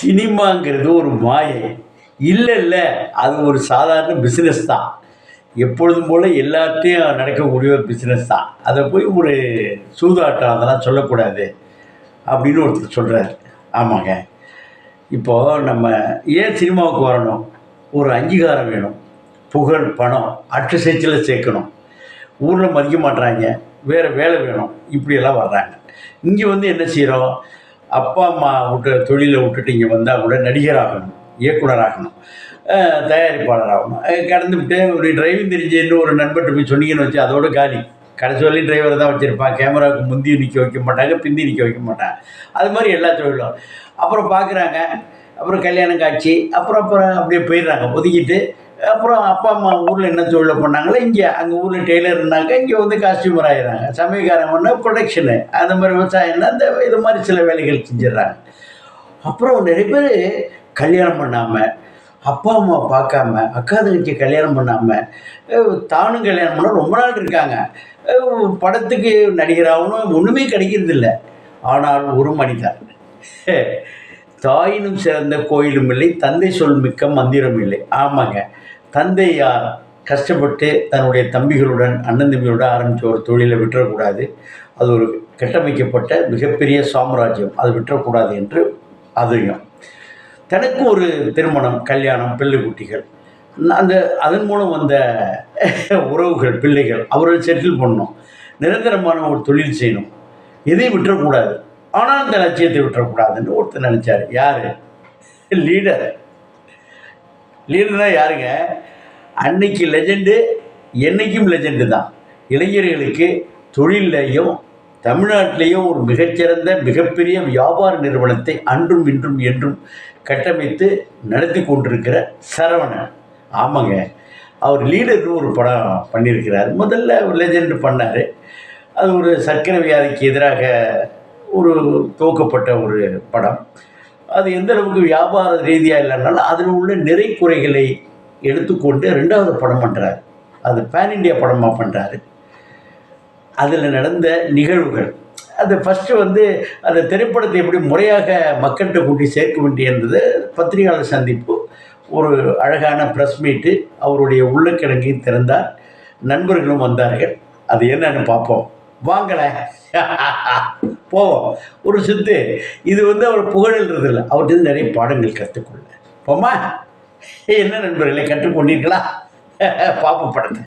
சினிமாங்கிறது ஒரு மாயை. இல்லை, அது ஒரு சாதாரண பிஸ்னஸ் தான். எப்பொழுதும் போல் எல்லாத்தையும் நடக்கக்கூடிய ஒரு பிஸ்னஸ் தான். அதை போய் ஒரு சூதாட்டம் அதெல்லாம் சொல்லக்கூடாது அப்படின்னு ஒருத்தர் சொல்கிறார். ஆமாங்க. இப்போது நம்ம ஏன் சினிமாவுக்கு வரணும்? ஒரு அங்கீகாரம் வேணும், புகழ், பணம், அற்று சேர்ச்சியில் சேர்க்கணும். ஊரில் மதிக்க மாட்டுறாங்க, வேறு வேலை வேணும், இப்படியெல்லாம் வர்றாங்க. இங்கே வந்து என்ன செய்கிறோம்? அப்பா அம்மா தொழிலை விட்டுட்டு இங்கே வந்தால் கூட நடிகராகணும், இயக்குனராகணும், தயாரிப்பாளர் ஆகணும். கடந்துவிட்டு ஒரு டிரைவிங் தெரிஞ்சுன்னு ஒரு நண்பர்கிட்ட போய் சொன்னீங்கன்னு வச்சு அதோட காலி. கடைசி வரையும் டிரைவரை தான் வச்சுருப்பான். கேமராவுக்கு முந்தி நிற்க வைக்க மாட்டாங்க, பிந்தி நிற்க வைக்க மாட்டாங்க. அது மாதிரி எல்லா தொழிலும். அப்புறம் பார்க்குறாங்க, அப்புறம் கல்யாணம் காட்சி, அப்புறம் அப்படியே போயிடுறாங்க ஒதுக்கிட்டு. அப்புறம் அப்பா அம்மா ஊரில் என்ன தொழிலை பண்ணாங்களோ இங்கே, அங்கே ஊரில் டெய்லர்னாக்கா இங்கே வந்து காஸ்டியூமர் ஆகிடுறாங்க. சமயக்காரன் பண்ணால் ப்ரொடக்ஷனு, அந்த மாதிரி விவசாயம்னா இந்த இது மாதிரி சில வேலைகள் செஞ்சிடறாங்க. அப்புறம் நிறைய பேர் கல்யாணம் பண்ணாமல், அப்பா அம்மா பார்க்காம, அக்கா தங்கச்சி கல்யாணம் பண்ணாமல், தானும் கல்யாணம் பண்ணால் ரொம்ப நாள் இருக்காங்க. படத்துக்கு நடிகராகணும், ஒன்றுமே கிடைக்கிறதில்ல. ஆனால் ஒரு மனிதன், தாயினும் சிறந்த கோயிலும் இல்லை, தந்தை சொல் மிக்க மந்திரம் இல்லை. ஆமாங்க. தந்தை யார்? கஷ்டப்பட்டு தன்னுடைய தம்பிகளுடன், அண்ணன் தம்பிகளுடன் ஆரம்பித்த ஒரு தொழிலை விட்டுறக்கூடாது. அது ஒரு கட்டமைக்கப்பட்ட மிகப்பெரிய சாம்ராஜ்யம், அது விட்டுறக்கூடாது என்று அதையும் தனக்கு ஒரு திருமணம், கல்யாணம், பிள்ளை குட்டிகள், அதன் மூலம் வந்த உறவுகள், பிள்ளைகள், அவர்கள் செட்டில் பண்ணணும், நிரந்தரமான ஒரு தொழில் செய்யணும், எதையும் விட்டுறக்கூடாது. ஆனால் அந்த லட்சியத்தை விட்டுறக்கூடாதுன்னு ஒருத்தர் நினச்சார். யார்? லீடர். லீடர்னால் யாருங்க? அன்னைக்கு லெஜெண்டு, என்றைக்கும் லெஜெண்டு தான். இளைஞர்களுக்கு தொழிலையும் தமிழ்நாட்டிலேயும் ஒரு மிகச்சிறந்த மிகப்பெரிய வியாபார நிறுவனத்தை அன்றும் இன்றும் என்றும் கட்டமைத்து நடத்தி கொண்டிருக்கிற சரவணன். ஆமாங்க. அவர் லீடர்னு ஒரு படம் பண்ணியிருக்கிறார். முதல்ல ஒரு லெஜெண்டு பண்ணார். அது ஒரு சர்க்கரை வியாதிக்கு எதிராக ஒரு துவக்கப்பட்ட ஒரு படம். அது எந்த அளவுக்கு வியாபார ரீதியாக இல்லைனாலும் அதில் உள்ள நிறை குறைகளை எடுத்துக்கொண்டு 2வது படம் பண்ணுறாரு. அது பேன் இண்டியா படமாக பண்ணுறாரு. அதில் நடந்த நிகழ்வுகள், அது ஃபஸ்ட்டு வந்து அந்த திரைப்படத்தை எப்படி முறையாக மக்கள்கிட்ட கூட்டி சேர்க்க வேண்டியது, பத்திரிகையாளர் சந்திப்பு, ஒரு அழகான ப்ரெஸ் மீட்டு, அவருடைய உள்ளக்கிழங்கையும் திறந்தார். நண்பர்களும் வந்தார்கள். அது என்னன்னு பார்ப்போம் வாங்கலை. போவோம். ஒரு சித்து இது வந்து அவர் புகழ்ன்றது இல்லை, அவர்கிட்ட நிறைய பாடங்கள் கற்றுக்கொள்ள போமா. என்ன நண்பர்களை கற்றுக்கொண்டீர்களா? பார்ப்போம் படத்தை.